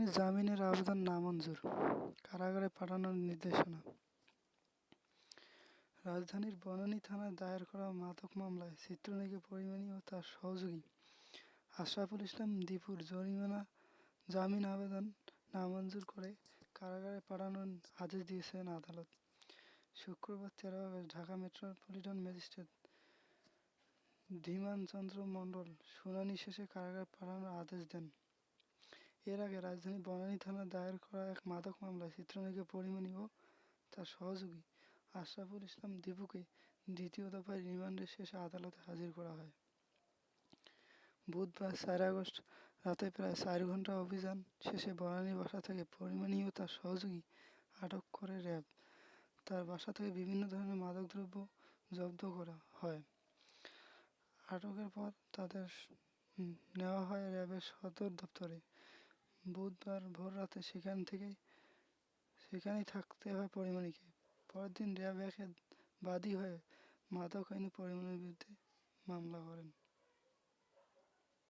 পরিমণির জামিনের আবেদন নামঞ্জুর, কারাগারে পাঠানোর নির্দেশনা। রাজধানীর বনানী থানায় দায়ের করা মাদক মামলায় চিত্রনায়িকা পরিমণি ও তার সহযোগী আশরাফুল ইসলাম দীপুর জামিন আবেদন নামঞ্জুর করে কারাগারে পাঠানোর আদেশ দিয়েছেন আদালত। শুক্রবার 13 আগস্ট ঢাকা মেট্রোপলিটন ম্যাজিস্ট্রেট ধীমান চন্দ্র মণ্ডল শুনানি শেষে কারাগারে পাঠানোর আদেশ দেন। এর আগে রাজধানীর বনানী থানায় দায়ের করা এক মাদক মামলায় চিত্রনায়িকা পরিমণি ও তার সহযোগী আশরাফুল ইসলাম দীপুকে দ্বিতীয় দফায় রিমান্ডের শেষে আদালতে হাজির করা হয়। বুধবার 4 আগস্ট রাতে প্রায় 4 ঘণ্টা অভিযান শেষে বনানীর বাসা থেকে পরিমণি ও তার সহযোগী আটক করে র্যাব। তার বাসা থেকে বিভিন্ন ধরনের মাদকদ্রব্য জব্দ করা হয়। আটকের পর তাদের নেওয়া হয় র্যাবের সদর দপ্তরে। বুধবার ভোররাতে সেখানেই থাকতে হয় পরিমণিকে। পরদিন র্যাব-১ বাদী হয়ে মাদক আইনে পরিমণির বিরুদ্ধে মামলা করেন।